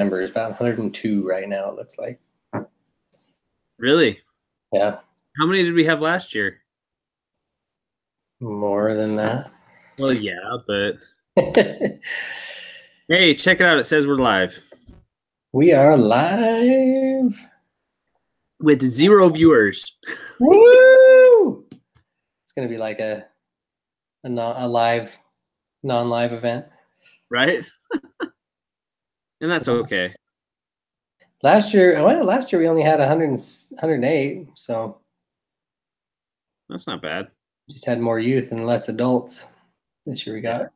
members, about 102 right now, it looks like. Really? Yeah. How many did we have last year? More than that. Well, yeah, but hey, check it out. It says we're live. We are live with 0 viewers. Woo! It's gonna be like a live, non-live event, right? And that's okay. Last year we only had 108, so that's not bad. Just had more youth and less adults. This year we got.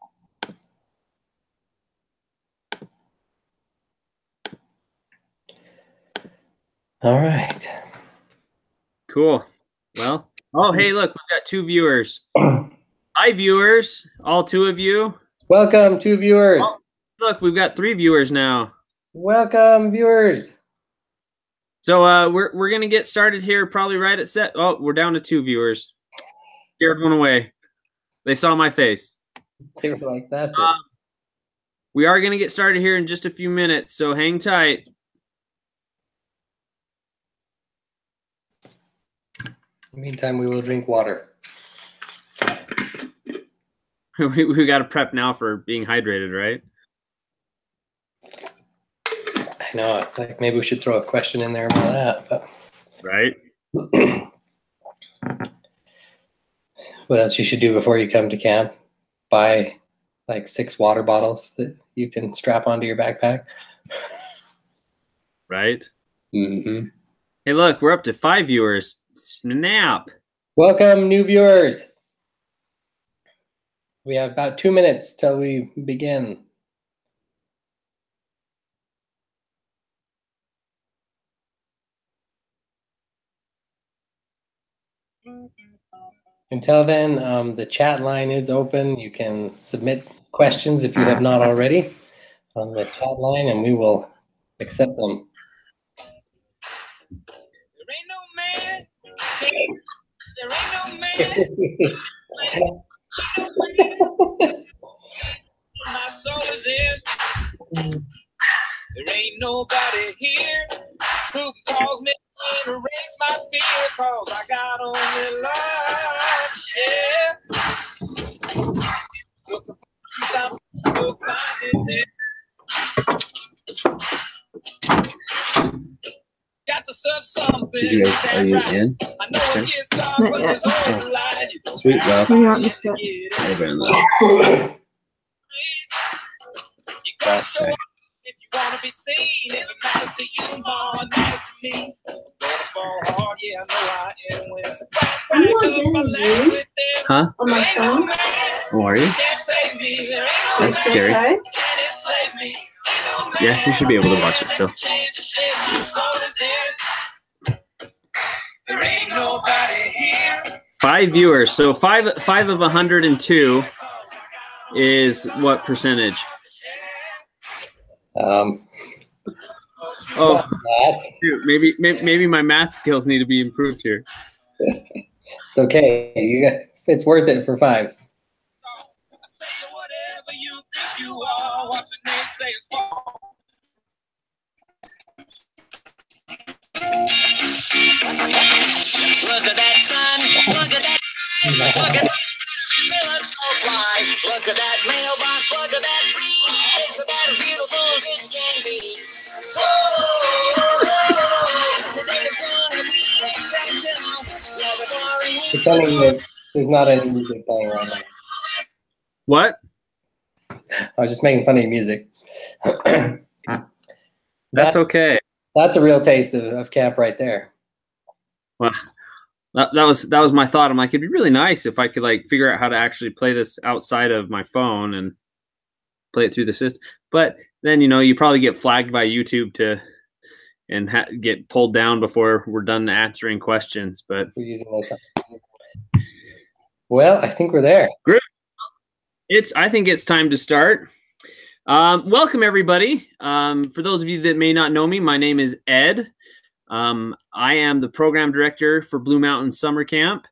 All right. Cool. Well, oh, hey, look, we've got 2 viewers. Hi, viewers, all 2 of you. Welcome, 2 viewers. Oh, look, we've got 3 viewers now. Welcome, viewers. So we're gonna get started here probably right at set. Oh, we're down to 2 viewers. Scared one away. They saw my face. They were like, "That's it." We are gonna get started here in just a few minutes, so hang tight. In the meantime, we will drink water. we got to prep now for being hydrated, right? I know, it's like maybe we should throw a question in there about that, but right. What else you should do before you come to camp? Buy like 6 water bottles that you can strap onto your backpack. Right. Mm-hmm. Hey, look, we're up to 5 viewers. Snap. Welcome, new viewers. We have about 2 minutes till we begin. Until then, the chat line is open. You can submit questions if you have not already on the chat line, and we will accept them. There ain't no man. There ain't no man. My soul is in. There ain't nobody here who can cause me to erase my fear, cause I got only love to share. Looking for something, you'll find it there. Got to serve something. Are you in? I know it gets dark, but there's always a light. Sweet, well. You gotta show up if you wanna be seen. If it matters to you more, it matters to me. Gonna fall hard, yeah, I know I am. When the crowd's packed up, I laugh with them. Huh? On my phone. How are you? Can't save me. There ain't no That's scary. man can enslave me. Yeah, you should be able to watch it still. There ain't nobody here. 5 viewers. So 5 of 102 is what percentage? Oh, maybe my math skills need to be improved here. It's okay. It's worth it for 5. I say whatever you think you are. What your name say is wrong. Look at that sun. Look at that. Look at that. It looks so fly. Look at that mailbox. Look at that tree. It's about as beautiful as it can be. Whoa. Today's gonna be exceptional. Pretending that there's not any music playing right now. What? I was just making fun of your music. That's okay. That's a real taste of camp right there. Well, that was my thought. I'm like, it'd be really nice if I could like figure out how to actually play this outside of my phone and play it through the system. But then, you probably get flagged by YouTube and get pulled down before we're done answering questions. But well, I think we're there. Great. I think it's time to start. Welcome everybody. For those of you that may not know me, my name is Ed. I am the program director for Blue Mountain Summer Camp,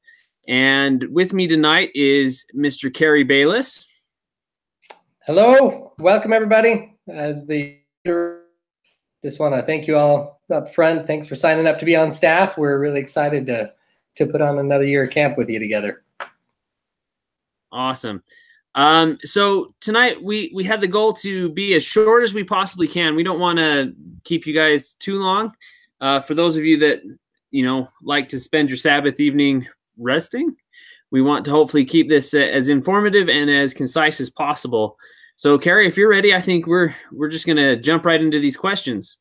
and with me tonight is Mr. Kerry Bayless. Hello, welcome everybody. As the just want to thank you all up front. Thanks for signing up to be on staff. We're really excited to put on another year of camp with you together. Awesome. So tonight we had the goal to be as short as we possibly can. We don't want to keep you guys too long. For those of you that, like to spend your Sabbath evening resting, we want to hopefully keep this as informative and as concise as possible. So Kerry, if you're ready, I think we're just going to jump right into these questions.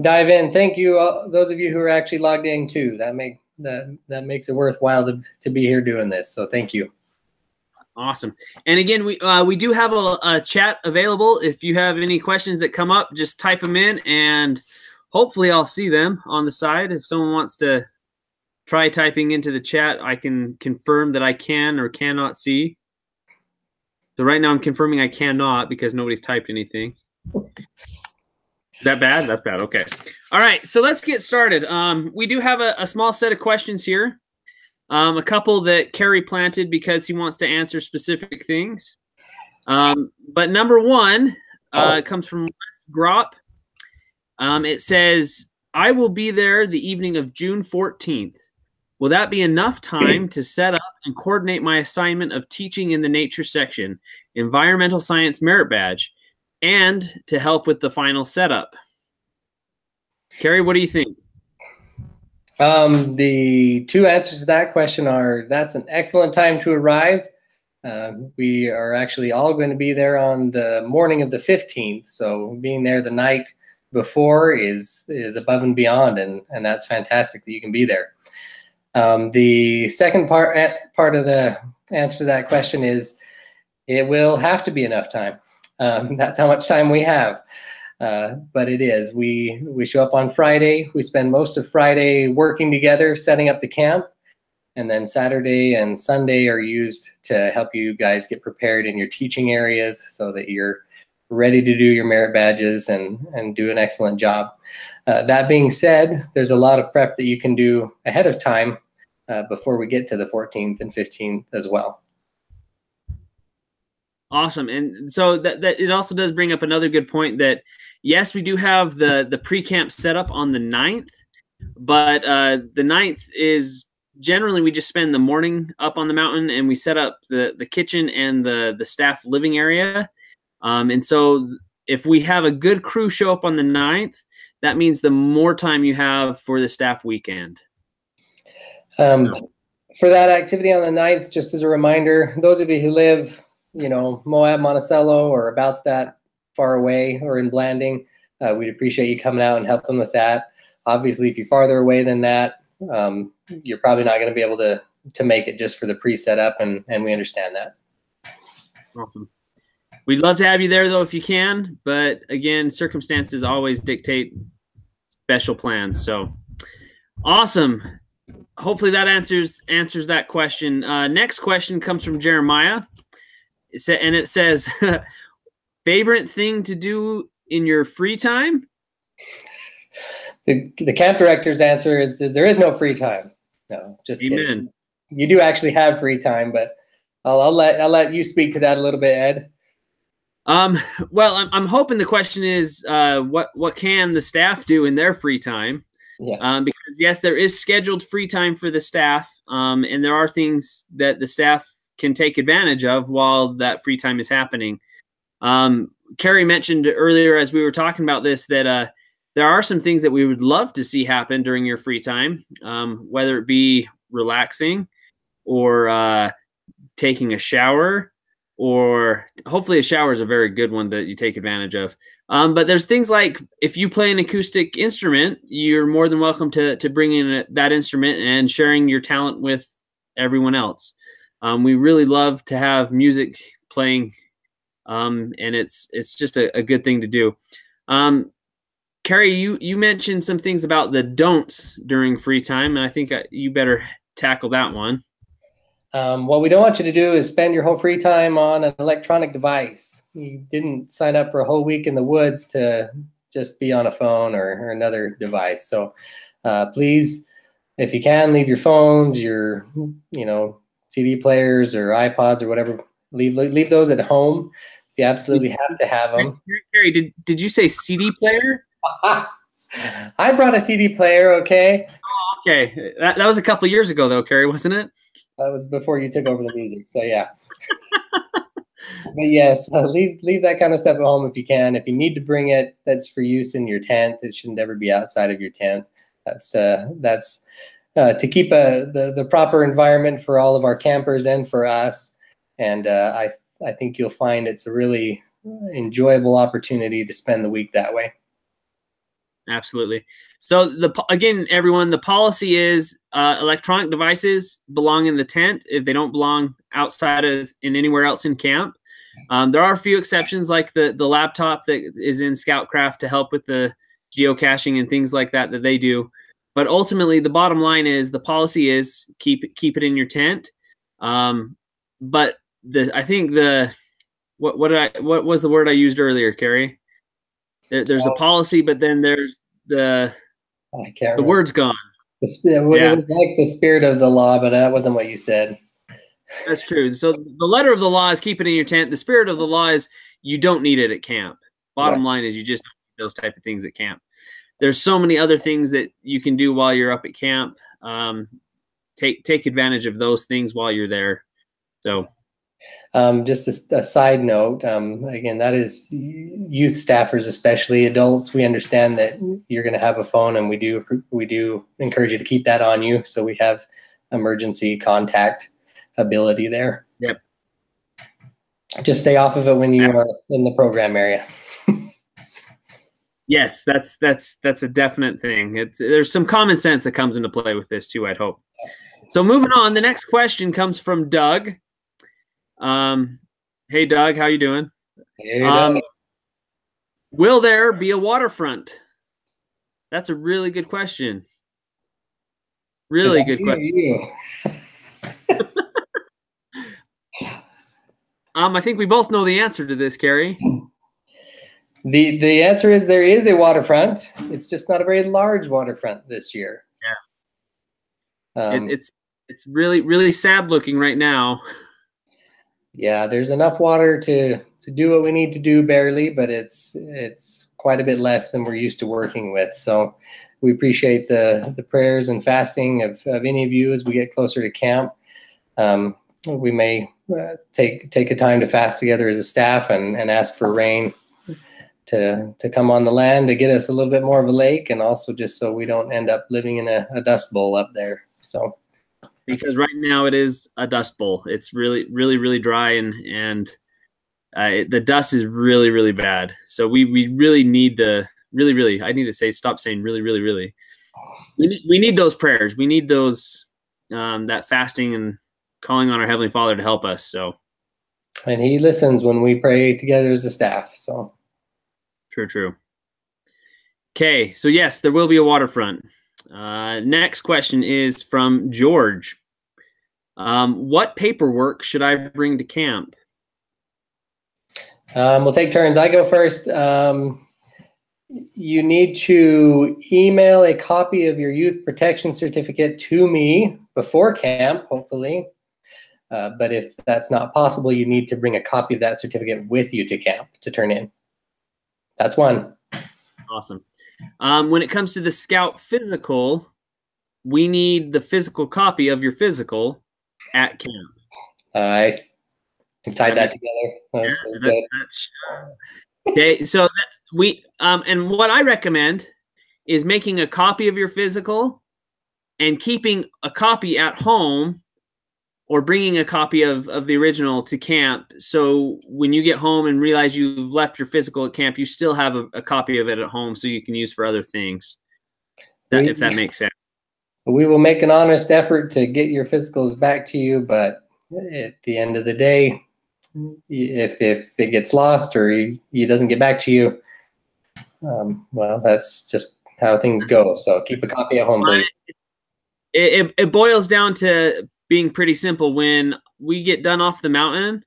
Dive in. Thank you, those of you who are actually logged in too. That makes it worthwhile to be here doing this. So thank you. Awesome. And again, we do have a chat available. If you have any questions that come up, just type them in, and hopefully I'll see them on the side. If someone wants to try typing into the chat, I can confirm that I can or cannot see. So right now I'm confirming I cannot because nobody's typed anything. Is that bad? That's bad. Okay. All right. So let's get started. We do have a small set of questions here. A couple that Kerry planted because he wants to answer specific things. But number one comes from Wes Grop. It says, I will be there the evening of June 14th. Will that be enough time to set up and coordinate my assignment of teaching in the nature section, environmental science merit badge, and to help with the final setup? Kerry, what do you think? The two answers to that question are, that's an excellent time to arrive. We are actually all going to be there on the morning of the 15th. So being there the night before is above and beyond, and that's fantastic that you can be there. The second part of the answer to that question is, it will have to be enough time. That's how much time we have. But it is. We show up on Friday. We spend most of Friday working together, setting up the camp. And then Saturday and Sunday are used to help you guys get prepared in your teaching areas so that you're ready to do your merit badges and do an excellent job. That being said, there's a lot of prep that you can do ahead of time before we get to the 14th and 15th as well. Awesome. And so that it also does bring up another good point that, yes, we do have the pre-camp set up on the 9th, but the 9th is generally we just spend the morning up on the mountain and we set up the kitchen and the staff living area. And so if we have a good crew show up on the 9th, that means the more time you have for the staff weekend. For that activity on the 9th, just as a reminder, those of you who live, Moab, Monticello, or about that far away, or in Blanding, we'd appreciate you coming out and helping with that. Obviously, if you're farther away than that, you're probably not going to be able to make it just for the pre-setup, and we understand that. Awesome. We'd love to have you there, though, if you can. But again, circumstances always dictate special plans. So awesome. Hopefully that answers that question. Next question comes from Jeremiah. It says, favorite thing to do in your free time? The camp director's answer is there is no free time. No, just Amen. Kidding. You do actually have free time, but I'll let you speak to that a little bit, Ed. Well, I'm hoping the question is what can the staff do in their free time? Yeah. Because yes, there is scheduled free time for the staff, and there are things that the staff can take advantage of while that free time is happening. Kerry mentioned earlier as we were talking about this that there are some things that we would love to see happen during your free time, whether it be relaxing or taking a shower, or hopefully a shower is a very good one that you take advantage of. But there's things like if you play an acoustic instrument, you're more than welcome to bring in that instrument and sharing your talent with everyone else. We really love to have music playing, and it's just a good thing to do. Kerry, you mentioned some things about the don'ts during free time, and I think you better tackle that one. What we don't want you to do is spend your whole free time on an electronic device. You didn't sign up for a whole week in the woods to just be on a phone or another device. So please, if you can, leave your phones, your CD players or iPods or whatever. Leave those at home if you absolutely have to have them. Kerry, did you say CD player? I brought a CD player, okay? Okay, that was a couple years ago, though, Kerry, wasn't it? That was before you took over the music, so yeah. But yes, leave that kind of stuff at home if you can. If you need to bring it, that's for use in your tent. It should never be outside of your tent. That's to keep the proper environment for all of our campers and for us. And I think you'll find it's a really enjoyable opportunity to spend the week that way. Absolutely. So again, everyone, the policy is electronic devices belong in the tent if they don't belong outside of in anywhere else in camp. There are a few exceptions, like the laptop that is in Scoutcraft to help with the geocaching and things like that they do. But ultimately, the bottom line is the policy is keep it in your tent. But I think what was the word I used earlier, Kerry? There's a policy, but then there's the word's gone. It was like the spirit of the law, but that wasn't what you said. That's true. So the letter of the law is keep it in your tent. The spirit of the law is you don't need it at camp. Bottom line is you just don't need those type of things at camp. There's so many other things that you can do while you're up at camp. Take advantage of those things while you're there. So just a side note, again, that is youth staffers, especially adults. We understand that you're going to have a phone, and we do encourage you to keep that on you, so we have emergency contact ability there. Yep. Just stay off of it when you are in the program area. Yes, that's a definite thing. There's some common sense that comes into play with this too, I'd hope. So moving on, the next question comes from Doug. Hey Doug, how you doing? Hey, Doug. Will there be a waterfront? That's a really good question. Really good question. I think we both know the answer to this, Kerry. The answer is there is a waterfront. It's just not a very large waterfront this year. Yeah. It's really, really sad looking right now. Yeah, there's enough water to do what we need to do barely, but it's quite a bit less than we're used to working with. So we appreciate the prayers and fasting of any of you as we get closer to camp. We may take a time to fast together as a staff and ask for rain to come on the land to get us a little bit more of a lake, and also just so we don't end up living in a dust bowl up there. So because right now it is a dust bowl. It's really, really, really dry, and the dust is really, really bad. So we really need really, I need to stop saying really, really, really. We need those prayers. We need those that fasting and calling on our Heavenly Father to help us. So, and He listens when we pray together as a staff. So true. Okay, so yes, there will be a waterfront. Next question is from George. What paperwork should I bring to camp? We'll take turns. I go first. You need to email a copy of your youth protection certificate to me before camp, hopefully. But if that's not possible, you need to bring a copy of that certificate with you to camp to turn in. That's one. Awesome. When it comes to the Scout physical, we need the physical copy of your physical at camp. I tied that together. Okay, so and what I recommend is making a copy of your physical and keeping a copy at home, or bringing a copy of the original to camp. So when you get home and realize you've left your physical at camp, you still have a copy of it at home so you can use for other things, if that makes sense. We will make an honest effort to get your physicals back to you, but at the end of the day, if it gets lost or he doesn't get back to you, well, that's just how things go. So keep a copy at home, please. It boils down to being pretty simple. When we get done off the mountain,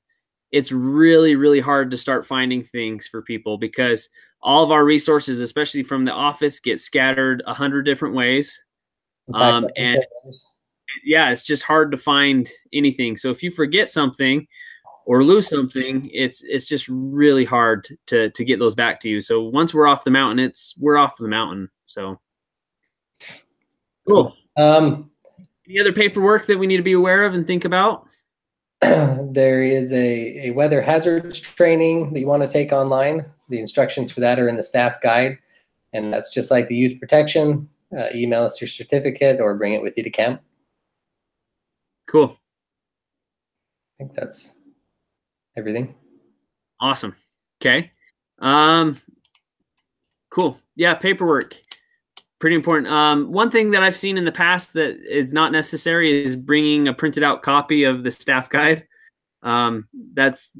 it's really, really hard to start finding things for people because all of our resources, especially from the office, get scattered 100 different ways. And yeah, it's just hard to find anything. So if you forget something, or lose something, it's just really hard to get those back to you. So once we're off the mountain, we're off the mountain. So cool. Any other paperwork that we need to be aware of and think about? There is a weather hazards training that you want to take online. The instructions for that are in the staff guide, and that's just like the youth protection. Email us your certificate or bring it with you to camp. Cool. I think that's everything. Awesome. Okay. Cool. Yeah, paperwork. Pretty important. One thing that I've seen in the past that is not necessary is bringing a printed out copy of the staff guide. That's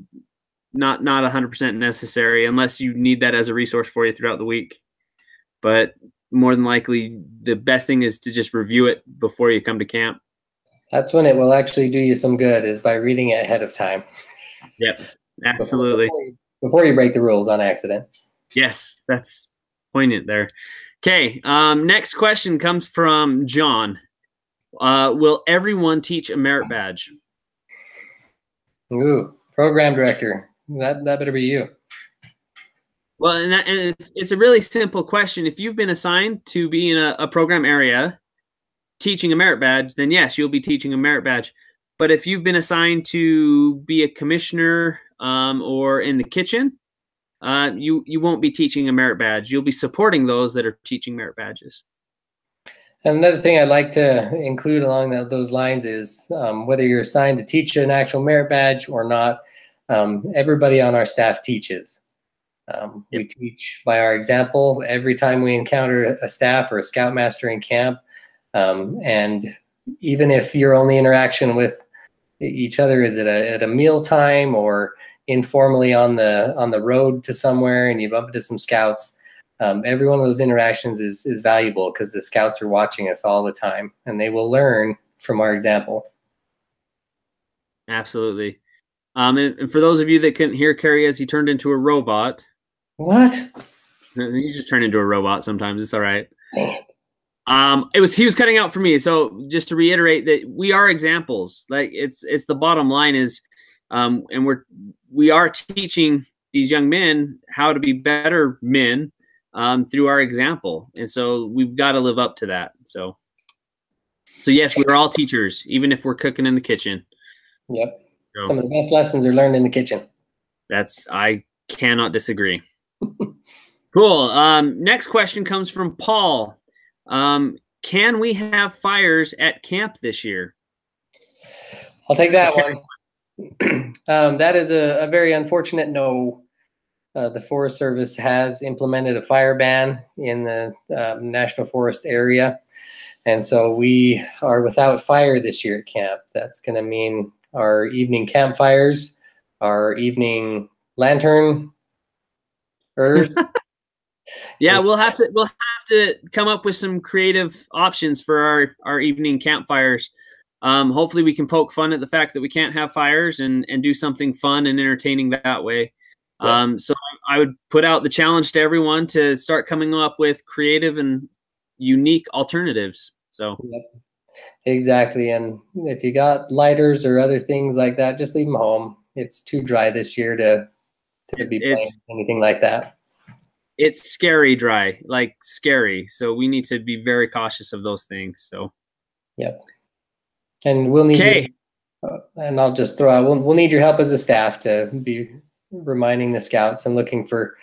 not 100% necessary unless you need that as a resource for you throughout the week. But more than likely, the best thing is to just review it before you come to camp. That's when it will actually do you some good, is by reading it ahead of time. Yep, absolutely. Before you break the rules on accident. Yes, that's poignant there. Okay, next question comes from John. Will everyone teach a merit badge? Ooh, program director. That better be you. Well, and it's a really simple question. If you've been assigned to be in a program area teaching a merit badge, then yes, you'll be teaching a merit badge. But if you've been assigned to be a commissioner or in the kitchen, you won't be teaching a merit badge. You'll be supporting those that are teaching merit badges. Another thing I'd like to include along those lines is whether you're assigned to teach an actual merit badge or not, everybody on our staff teaches. We teach by our example every time we encounter a staff or a scoutmaster in camp. And even if your only interaction with each other is at a meal time or informally on the road to somewhere and you bump into some scouts, every one of those interactions is valuable because the scouts are watching us all the time and they will learn from our example. Absolutely. And for those of you that couldn't hear Kerry as he turned into a robot. What? You just turn into a robot sometimes. It's all right. He was cutting out for me. So just to reiterate that we are examples. Like it's the bottom line is, and we are teaching these young men how to be better men through our example. And so we've got to live up to that. So yes, we're all teachers, even if we're cooking in the kitchen. Yep. So, some of the best lessons are learned in the kitchen. I cannot disagree. Cool. Next question comes from Paul. Can we have fires at camp this year? I'll take that one. That is a very unfortunate no. The Forest Service has implemented a fire ban in the National Forest area. And so we are without fire this year at camp. That's going to mean our evening campfires, our evening lantern. Yeah, we'll have to come up with some creative options for our evening campfires. Hopefully we can poke fun at the fact that we can't have fires and do something fun and entertaining that way. Yeah. So I would put out the challenge to everyone to start coming up with creative and unique alternatives. So yep. Exactly. And if you got lighters or other things like that, just leave them home. It's too dry this year to be playing anything like that. It's scary dry, like scary. So we need to be very cautious of those things. So, yep. And we'll need, and I'll just throw out, we'll need your help as a staff to be reminding the scouts and looking for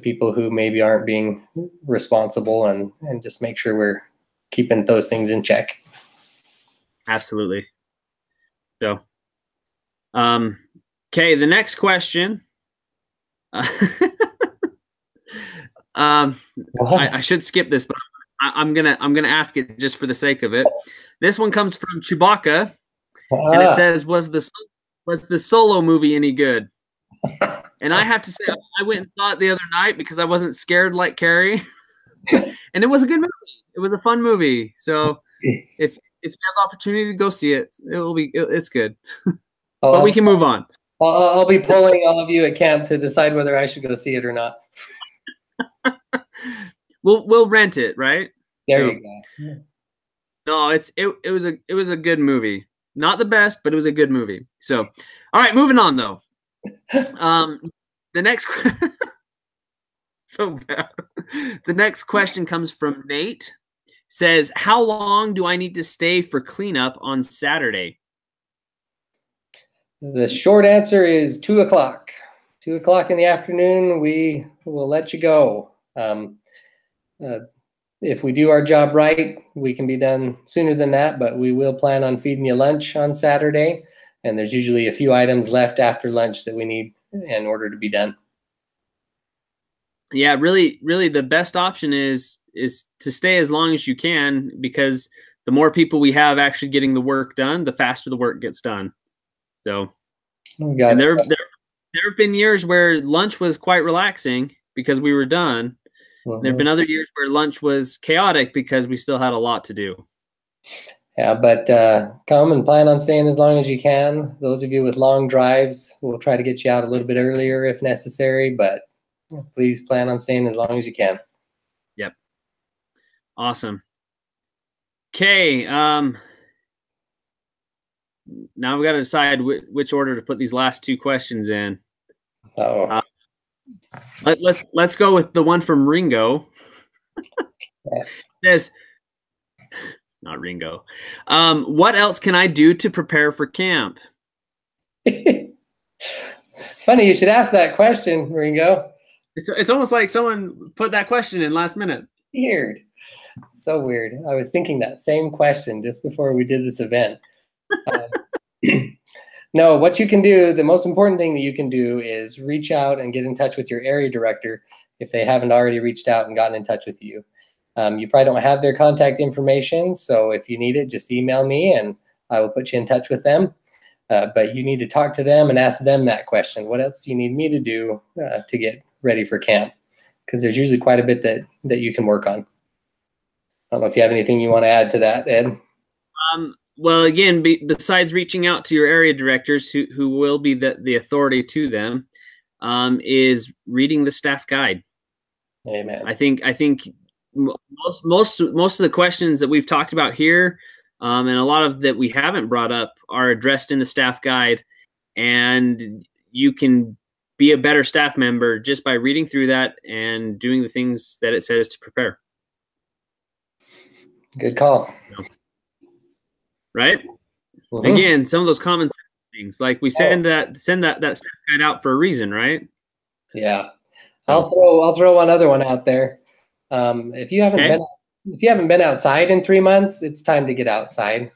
people who maybe aren't being responsible and just make sure we're keeping those things in check. Absolutely. So, okay, the next question. I should skip this, but I'm gonna ask it just for the sake of it. This one comes from Chewbacca, and it says, "Was the Solo movie any good?" And I have to say, I went and saw it the other night because I wasn't scared like Kerry, and it was a good movie. It was a fun movie. So if you have the opportunity to go see it, it's good. But we can move on. I'll be polling all of you at camp to decide whether I should go see it or not. We'll rent it, right? There you go. No, it was a good movie. Not the best, but it was a good movie. So, all right, moving on though. The next so bad. The next question comes from Nate. Says, how long do I need to stay for cleanup on Saturday? The short answer is 2 o'clock. 2 o'clock in the afternoon, we will let you go. If we do our job right, we can be done sooner than that, but we will plan on feeding you lunch on Saturday. And there's usually a few items left after lunch that we need in order to be done. Yeah, really, the best option is to stay as long as you can, because the more people we have actually getting the work done, the faster the work gets done. So, and there have been years where lunch was quite relaxing because we were done. There have been other years where lunch was chaotic because we still had a lot to do. Yeah, but come and plan on staying as long as you can. Those of you with long drives, we'll try to get you out a little bit earlier if necessary, but please plan on staying as long as you can. Yep. Awesome. Okay. Now we got to decide which order to put these last two questions in. Let's go with the one from Ringo. Yes. Says, not Ringo. What else can I do to prepare for camp? Funny you should ask that question, Ringo. It's almost like someone put that question in last minute. Weird. So weird. I was thinking that same question just before we did this event. No, what you can do, the most important thing that you can do is reach out and get in touch with your area director if they haven't already reached out and gotten in touch with you. You probably don't have their contact information, so if you need it, just email me and I will put you in touch with them. But you need to talk to them and ask them that question. What else do you need me to do to get ready for camp? Because there's usually quite a bit that you can work on. I don't know if you have anything you want to add to that, Ed. Well, again, besides reaching out to your area directors, who will be the authority to them, is reading the staff guide. Amen. I think most of the questions that we've talked about here, and a lot of that we haven't brought up, are addressed in the staff guide, and you can be a better staff member just by reading through that and doing the things that it says to prepare. Good call. Right? Again, some of those common things, like we send that staff guide out for a reason, right? Yeah. I'll throw one other one out there. If you haven't been outside in 3 months, it's time to get outside.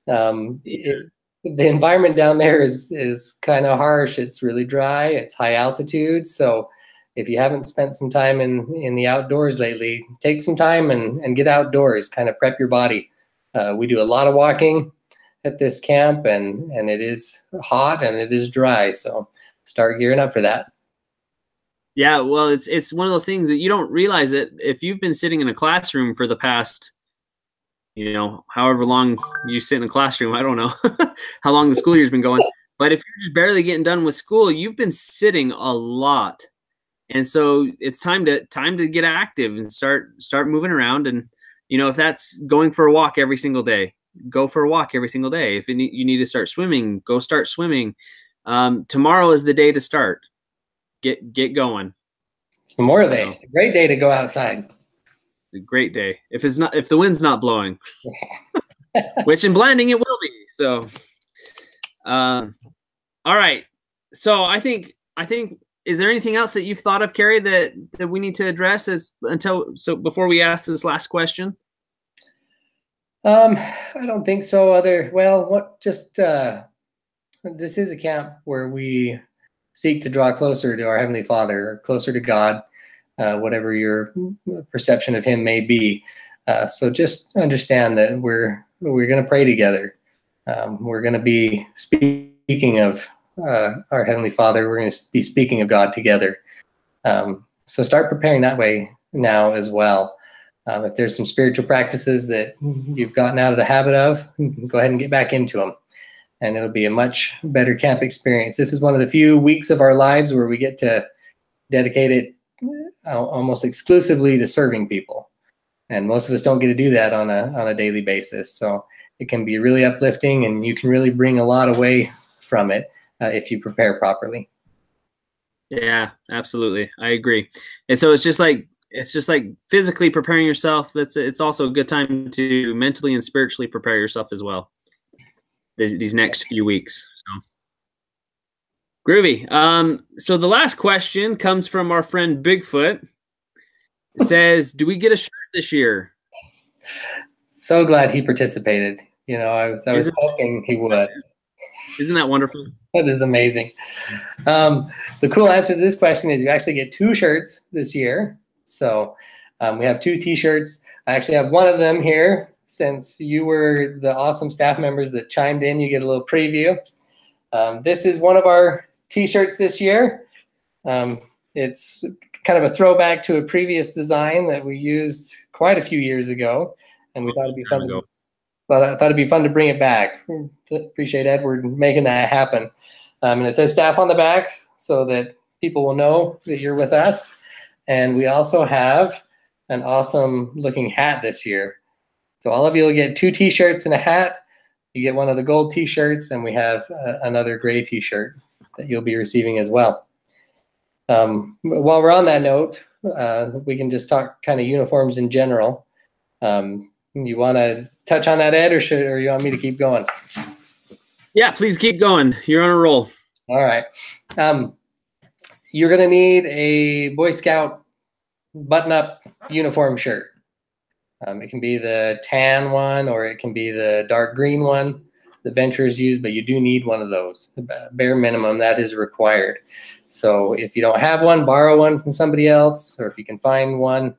The environment down there is kind of harsh. It's really dry. It's high altitude. So if you haven't spent some time in the outdoors lately, take some time and get outdoors, kind of prep your body. We do a lot of walking at this camp, and it is hot and it is dry. So start gearing up for that. Yeah, well, it's one of those things that you don't realize it if you've been sitting in a classroom for the past, however long you sit in a classroom. I don't know how long the school year's been going, but if you're just barely getting done with school, you've been sitting a lot, and so it's time to get active and start moving around. And if that's going for a walk every single day, go for a walk every single day. If you need to start swimming, go start swimming. Tomorrow is the day to start. Get going. It's Memorial Day. It's a great day to go outside. A great day. If the wind's not blowing, which in Blanding it will be. So, all right. So I think, is there anything else that you've thought of, Kerry, that we need to address before we ask this last question? I don't think so. This is a camp where we seek to draw closer to our Heavenly Father, or closer to God, whatever your perception of Him may be. So just understand that we're going to pray together. We're going to be speaking of our Heavenly Father. We're going to be speaking of God together. So start preparing that way now as well. If there's some spiritual practices that you've gotten out of the habit of, go ahead and get back into them. And it'll be a much better camp experience. This is one of the few weeks of our lives where we get to dedicate it almost exclusively to serving people. And most of us don't get to do that on a daily basis. So It can be really uplifting, and you can really bring a lot away from it if you prepare properly. Yeah, absolutely. I agree. And so it's just like physically preparing yourself. It's also a good time to mentally and spiritually prepare yourself as well. These next few weeks. So groovy. So the last question comes from our friend Bigfoot. It says, "Do we get a shirt this year?" So glad he participated. I was hoping he would. Isn't that wonderful? That is amazing. The cool answer to this question is you actually get 2 shirts this year. So we have 2 T-shirts. I actually have one of them here. Since you were the awesome staff members that chimed in, you get a little preview. This is one of our T-shirts this year. It's kind of a throwback to a previous design that we used quite a few years ago, and we thought it'd be fun. But I thought it'd be fun to bring it back. Appreciate Edward making that happen. And it says staff on the back so that people will know that you're with us. And we also have an awesome looking hat this year. So all of you will get 2 T-shirts and a hat. You get one of the gold T-shirts, and we have another gray T-shirt that you'll be receiving as well. While we're on that note, we can just talk kind of uniforms in general. You want to touch on that, Ed, or you want me to keep going? Yeah, please keep going. You're on a roll. All right. You're going to need a Boy Scout button-up uniform shirt. It can be the tan one, or it can be the dark green one the Venturers use, but you do need one of those. Bare minimum, that is required. So if you don't have one, borrow one from somebody else, or if you can find one,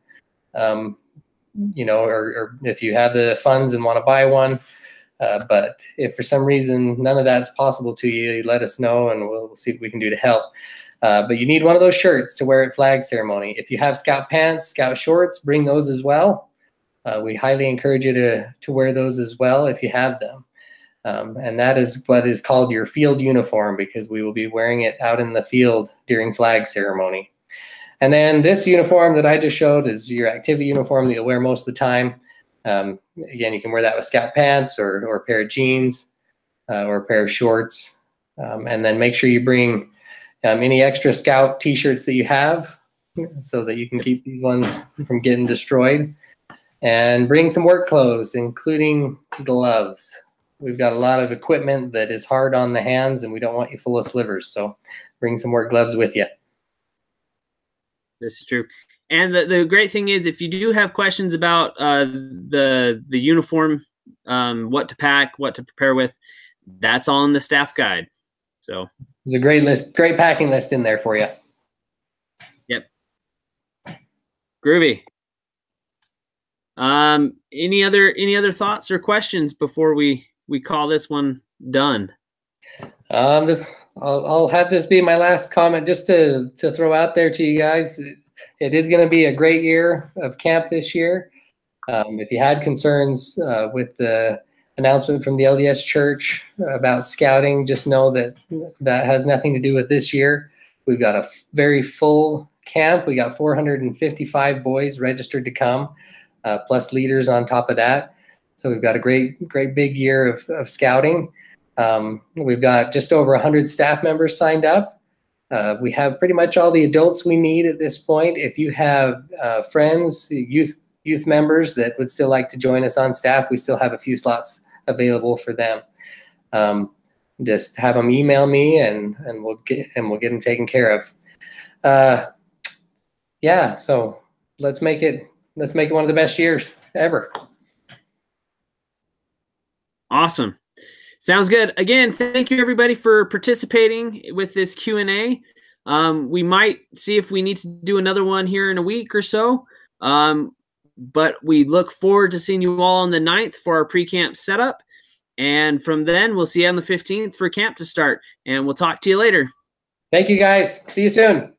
or if you have the funds and want to buy one. But if for some reason none of that's possible to you, let us know and we'll see what we can do to help. But you need one of those shirts to wear at flag ceremony. If you have Scout pants, Scout shorts, bring those as well. We highly encourage you to wear those as well if you have them. And that is what is called your field uniform, because we will be wearing it out in the field during flag ceremony. And then this uniform that I just showed is your activity uniform that you'll wear most of the time. Again, you can wear that with Scout pants or a pair of jeans or a pair of shorts. And then make sure you bring any extra Scout T-shirts that you have so that you can keep these ones from getting destroyed. And bring some work clothes, including gloves. We've got a lot of equipment that is hard on the hands, and we don't want you full of slivers. So bring some work gloves with you. This is true. And the great thing is, if you do have questions about the uniform, what to pack, what to prepare with, that's all in the staff guide. So there's a great list, great packing list in there for you. Yep. Groovy. Any other thoughts or questions before we call this one done? I'll have this be my last comment, just to throw out there to you guys. It is going to be a great year of camp this year. If you had concerns with the announcement from the LDS Church about scouting, just know that that has nothing to do with this year. We've got a very full camp. We got 455 boys registered to come, plus leaders on top of that. So we've got a great big year of scouting. We've got just over 100 staff members signed up. We have pretty much all the adults we need at this point. If you have friends, youth members that would still like to join us on staff, we still have a few slots available for them. Just have them email me, and we'll get them taken care of. Yeah, so let's make it one of the best years ever. Awesome. Sounds good. Again, thank you everybody for participating with this Q&A. We might see if we need to do another one here in a week or so. But we look forward to seeing you all on the 9th for our pre-camp setup. And from then, we'll see you on the 15th for camp to start. And we'll talk to you later. Thank you, guys. See you soon.